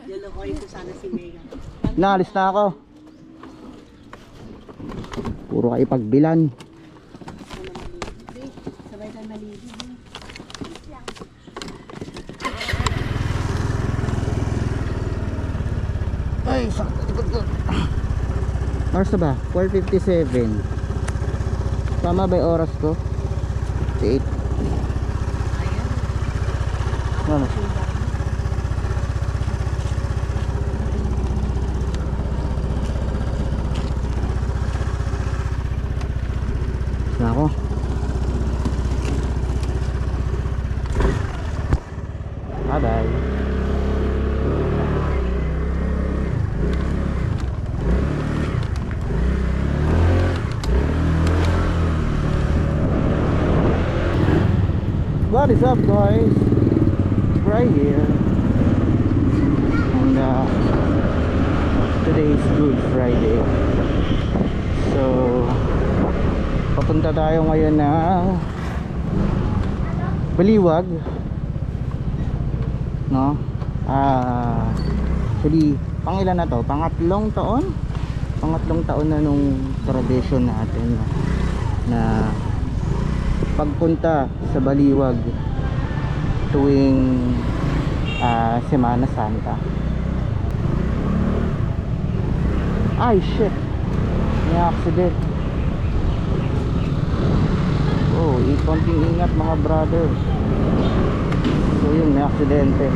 Lulukoy ko sana si Mega. Naalis na ako. Puro kayo pagbilan. Sabay tayo maligo. Ay, sakit likod ko. Oras na ba? 4:57. Tama ba yung oras ko? 8. Ano? Na ako. Bye bye. What is up, guys? Right here. And today is Good Friday. So papunta tayo ngayon na Baliwag, no? Actually, pangilan na to? Pangatlong taon na nung tradition natin na pagpunta sa Baliwag tuwing Semana Santa. Ay shit, may accident. Oh, konting ingat mga brother. So yun, may aksidente.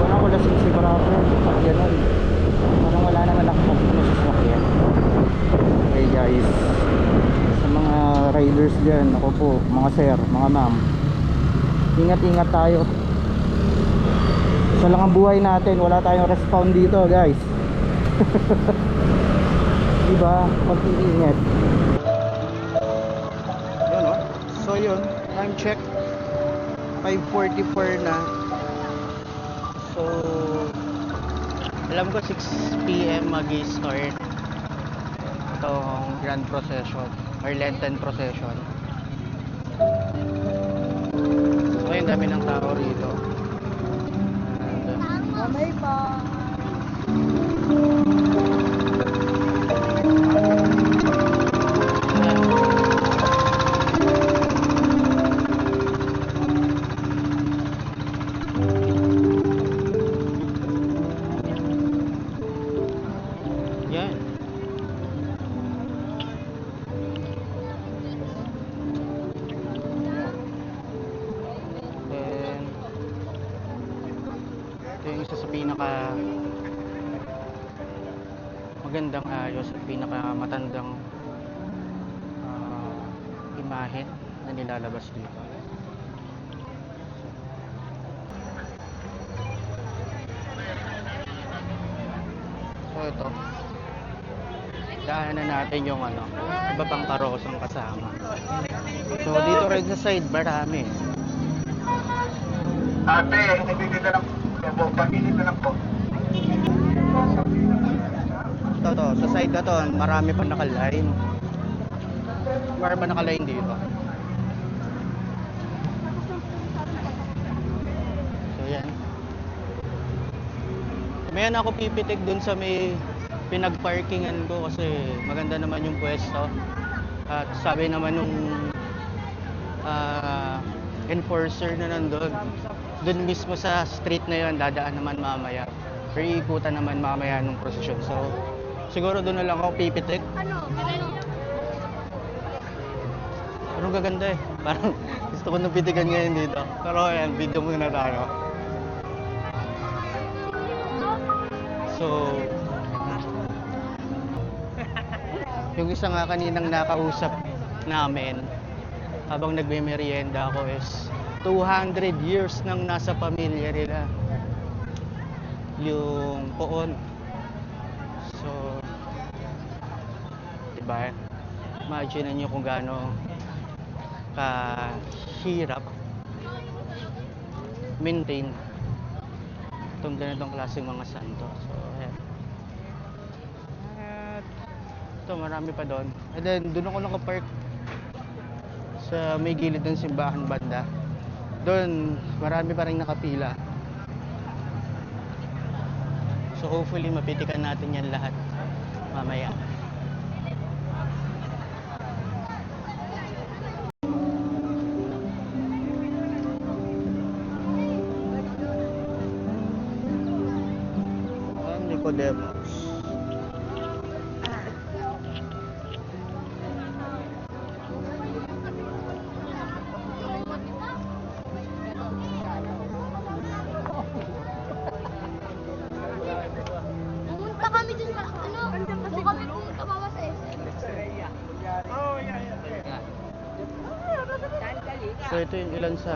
Parang wala si brother. Pag ganun, parang wala naman nakapag na sa sasakyan. Okay guys, sa mga riders dyan, ako po, mga sir, mga ma'am, ingat-ingat tayo. Isa lang ang buhay natin, wala tayong respawn dito guys. Diba? Pag-iingat. Yun o. So yun, time check 5:44 na. So alam ko 6 PM mag-i-start itong Grand Procession or Lenten Procession. So ayun, dami ng tao rito. And Mamay pa. yan. Then ito yung isa sa pinaka magandang ayos at pinaka matandang imahe na nilalabas dito. So ito, daanan natin yung iba pang karosang kasama. So dito rin sa side marami. Ate, nabibigyan ka ng po. Pag-init na lang po. Ito, sa side na to, marami pa naka-line. Marami pa naka-line dito. So yan. Mayan ako pipitik dun sa may pinag-parkingan ko kasi maganda naman yung pwesto. At sabi naman nung enforcer na nandun, dun mismo sa street na yun, dadaan naman mamaya. Or iikutan naman mamaya nung prosesyon. So siguro doon na lang ako pipitik. Pero gaganda eh. Parang gusto ko nang pitikan ngayon dito. Pero ayan, video muna tayo. So yung isa nga kaninang nakausap namin habang nagme-merienda ako is 200 years nang nasa pamilya nila yung poon. So diba, imagine nyo kung gaano kahirap maintain itong ganitong klaseng mga santo. So ayan, at ito marami pa doon. And then doon ako nakapark sa may gilid ng simbahan banda. doon marami pa rin nakapila. So hopefully mapitikan natin yan lahat mamaya. Nicodemus. Pumunta kami dun sa, doon kami pumunta baba sa SM. So ito yung ilan sa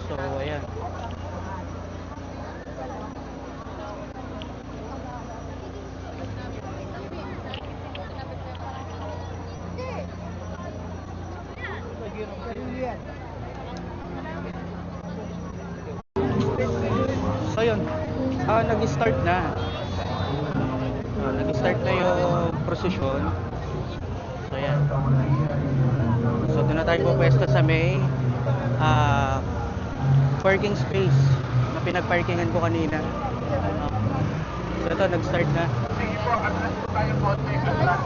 so ayan. So yun, nag-start na. Nag-start na yung prosesyon. So yan. So doon na tayo pupwesto sa may parking space na pinag-parkingan ko kanina. So ito, nag-start na. Sige po, atras po tayo konti. Atras.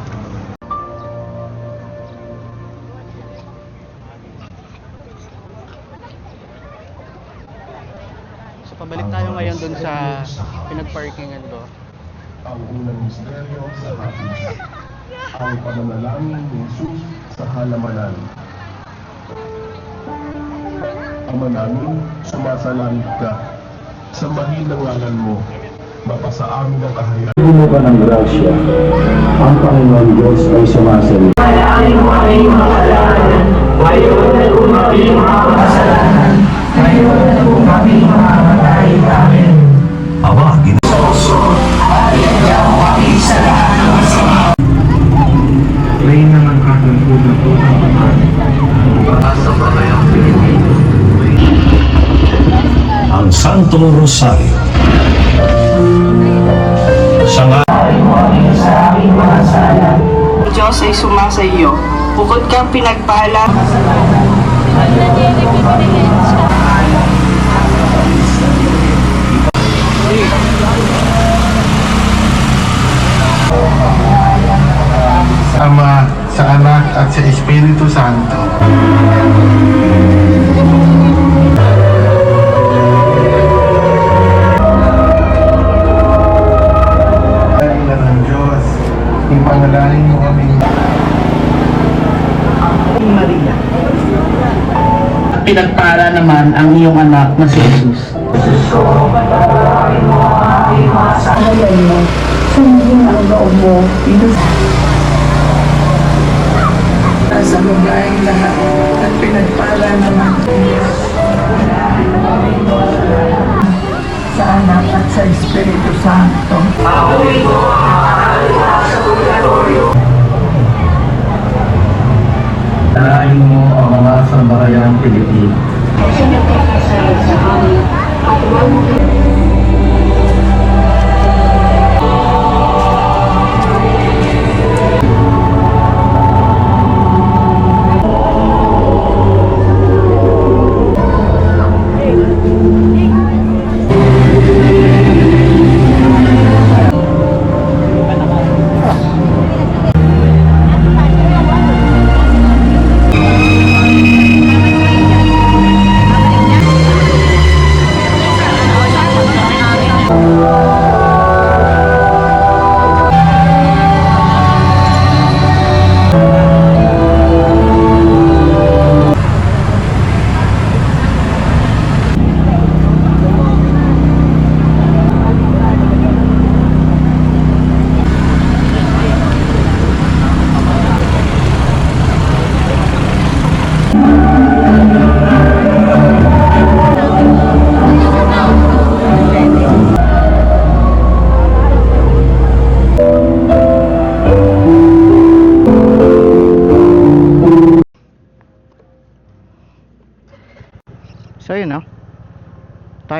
So pabalik tayo ngayon doon sa pinag-parkingan ko. Ang unang misteryo sa hapis, ang pananalangin ni Jesus sa halamanan. Ama namin, sumasalangit ka, sambahin ang ngalan mo, mapasa amin ang kahayag. Puno ka ng grasya, ang Panginoon Diyos ay sumasalita. Reyna ng ating unang ang Santo Rosario. Sa Diyos ay sumasa iyo. Bukod kang pinagpala. Ama, sa Anak at sa Espiritu Santo. Ina ng Diyos, ipangalangin mo kami. Maria. Pinagpala naman ang iyong anak na si Jesus. Sa babaeng lahat at pinagpala naman sa anak at sa Espiritu Santo. Alain mo ang mga sambayang Pilipino.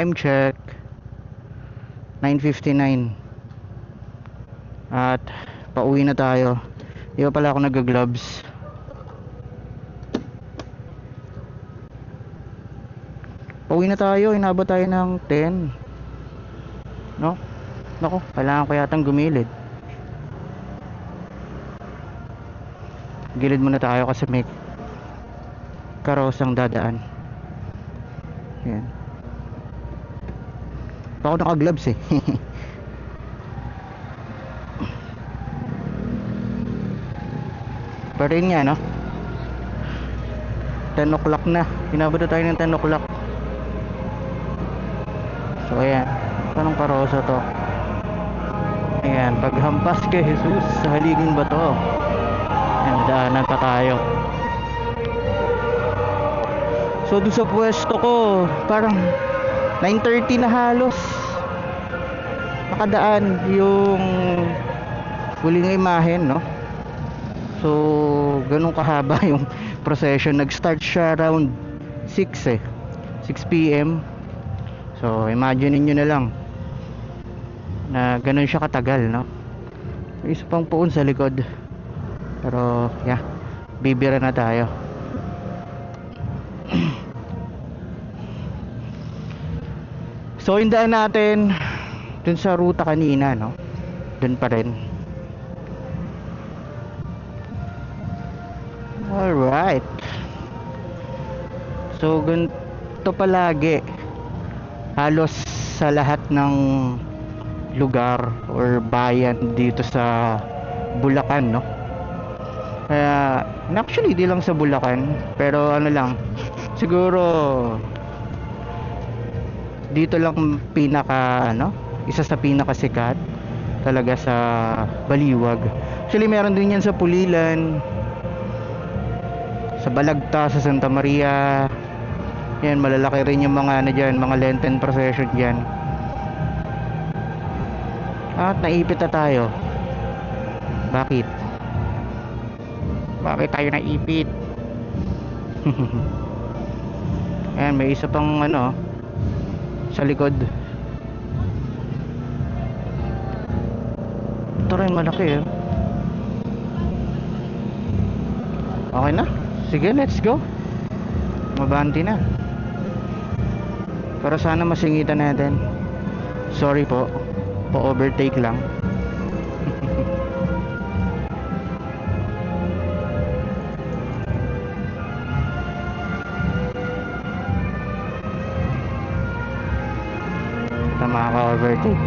Time check 9:59. At pauwi na tayo. Di pa pala ako nag-gloves. Pauwi na tayo. Inabot tayo ng 10. No? Nako, kailangan ko yatang gumilid. Gilid muna tayo kasi may karosang dadaan. Yan. Pa ako naka-gloves eh. Pero yun nga, no? 10 o'clock na. Inabot na tayo ng 10 o'clock. So ayan, anong karosa to? Ayan, paghampas kay Jesus sa haliging bato. Ayan, daanan pa tayo. So doon sa pwesto ko, parang 9:30 na halos nakadaan yung huling imahen, no? So ganun kahaba yung procession. Nag-start siya around 6 PM. So imagine niyo na lang na ganun siya katagal, no? May isa pang puon sa likod. Pero yeah, bibira na tayo. So yung daan natin dun sa ruta kanina, no? Dun pa rin. Alright. So ganito palagi halos sa lahat ng lugar or bayan dito sa Bulacan, no? Kaya actually di lang sa Bulacan, pero ano lang, siguro dito lang pinaka isa sa pinakasikat talaga sa Baliwag. Actually meron din yan sa Pulilan, sa Balagta, sa Santa Maria. Yan, malalaki rin yung mga dyan, mga Lenten procession dyan. At naipit na tayo. Bakit? Bakit tayo naipit? Ayan, may isa pang sa likod. Ito rin malaki Okay na? Sige, let's go. Mabanti na. Pero sana masingitan natin. Sorry po. Pa-overtake lang. Tama ka overtake.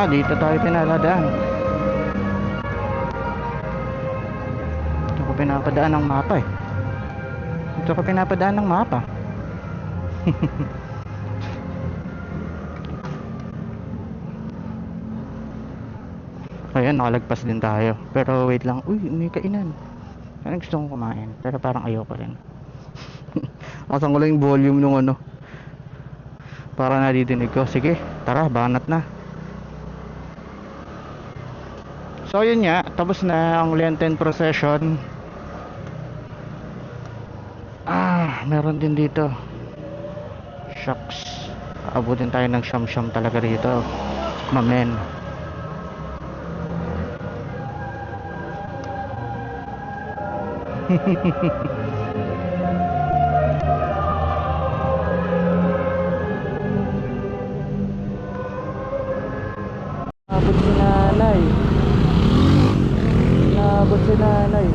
Dito tayo pinapadaan. Dito ko pinapadaan ng mapa Dito ko pinapadaan ng mapa. Ayan, nakalagpas din tayo. Pero wait lang. Uy, may kainan. Parang gusto kong kumain. Pero parang ayoko rin. Asan ko lang yung volume nung para nadidinig ko. Sige, tara, banat na. So yun nga, tapos na ang Lenten procession. Meron din dito. Shucks. Abutin tayo ng siyam-siyam talaga rito. Mamen. Naabot si nanay. Naabot si nanay.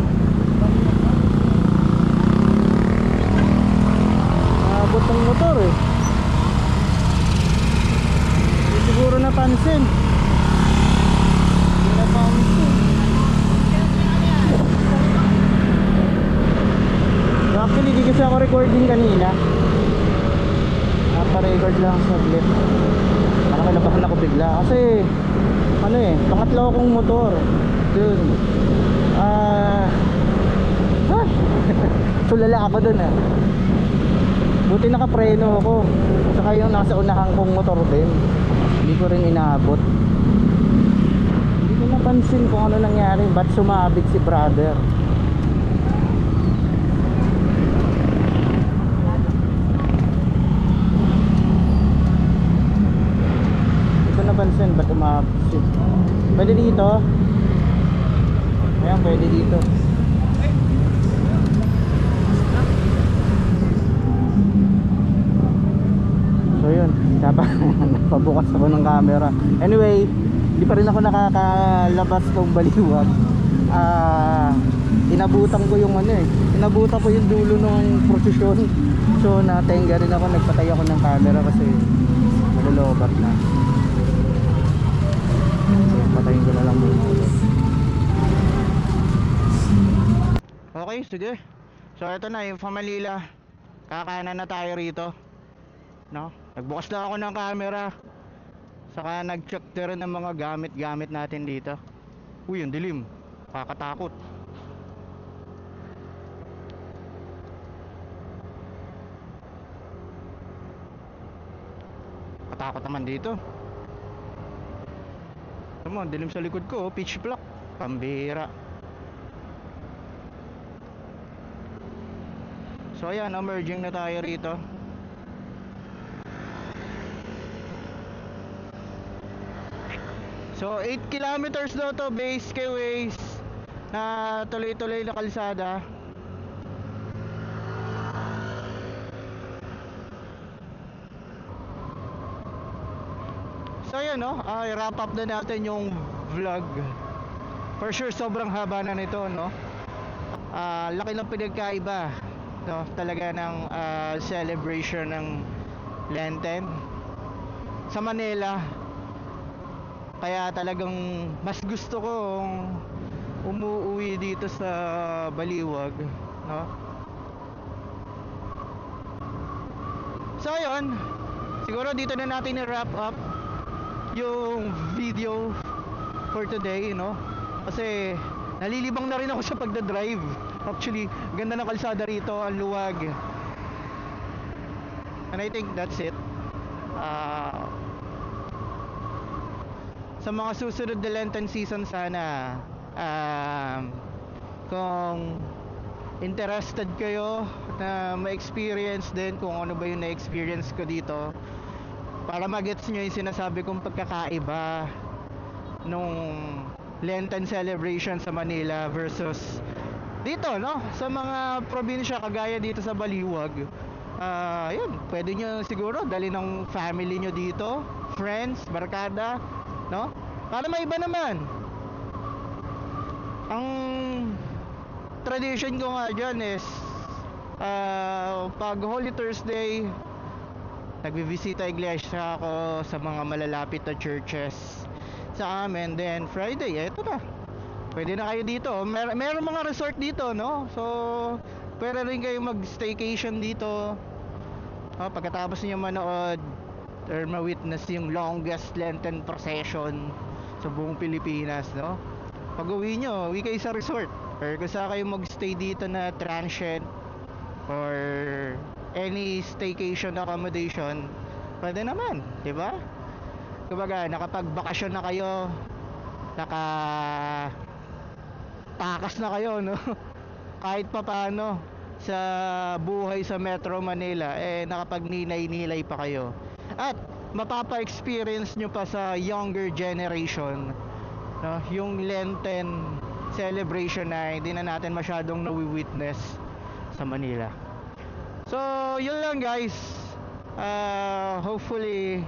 Naabot ang motor eh. Hindi siguro napansin. Hindi napansin. Actually, di kasi ako recording kanina. Napa-record lang saglit. Parang kinabahan ako bigla. Kasi, ano eh, pangatlo akong motor. Dun. Tulala ako dun ah. Buti nakapreno ako. Saka yung nasa unahan kong motor din. Hindi ko rin inaabot. Hindi ko napansin kung ano nangyari. Ba't sumabit si brother? Hindi ko napansin ba't umabit. Pwede dito. Ayan, pwede dito. So yun, napabukas ako ng camera. Anyway, hindi pa rin ako nakakalabas ng Baliwag. Inabutan ko yung ano eh. Inabutan ko yung dulo ng prosesyon. So natenga rin ako, nagpatay ako ng camera kasi malolobat na. So, patayin ko na lang muna ulit. Okay, sige. So ito na yung Manila. Kakanan na tayo rito. No? Nagbukas na ako ng camera. Saka nag-check na rin ng mga gamit-gamit natin dito. Uy, ang dilim. Kakatakot. Katakot naman dito. Tama, dilim sa likod ko, pitch black. Pambira. So ayan, emerging na tayo rito. So 8 kilometers daw to base kay Waze na tuloy-tuloy na kalsada. So ayan no, i-wrap up na natin yung vlog. For sure sobrang haba na nito no. Laki ng pinagkaiba no, talaga ng celebration ng Lenten sa Manila. Kaya talagang mas gusto kong umuwi dito sa Baliwag no. So ayun, siguro dito na natin i-wrap up yung video for today no. Kasi nalilibang na rin ako sa pagdadrive. Actually, ganda ng kalsada rito, ang luwag. And I think that's it. Sa mga susunod na Lenten season sana, kung interested kayo na ma-experience din kung ano ba yung na-experience ko dito, para magets nyo yung sinasabi kong pagkakaiba nung Lenten celebration sa Manila versus dito no, sa mga probinsya kagaya dito sa Baliwag. Yun, pwede nyo siguro dali ng family nyo dito, friends, barkada no, para maiba naman. Ang tradition ko nga dyan is pag Holy Thursday nagbibisita iglesia ako sa mga malalapit na churches sa amin. Then Friday, eto na, pwede na kayo dito. Meron mga resort dito no, so pwede rin kayo mag staycation dito pagkatapos niyo manood or ma-witness yung longest Lenten procession sa buong Pilipinas no. Pag uwi nyo, uwi kayo sa resort or kung saan kayo mag-stay dito na transient or any staycation accommodation, pwede naman, di ba? Kumbaga, nakapagbakasyon na kayo, takas na kayo no. Kahit pa paano sa buhay sa Metro Manila, nakapagninay-nilay pa kayo. At mapapa-experience nyo pa sa younger generation no, yung Lenten celebration na hindi na natin masyadong nawi-witness sa Manila. So yun lang guys, hopefully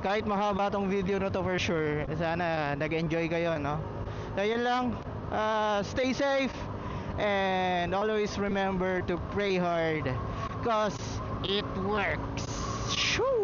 kahit mahaba tong video na to for sure, sana nag-enjoy kayo, no? So yun lang, stay safe and always remember to pray hard cause it works. Shoo!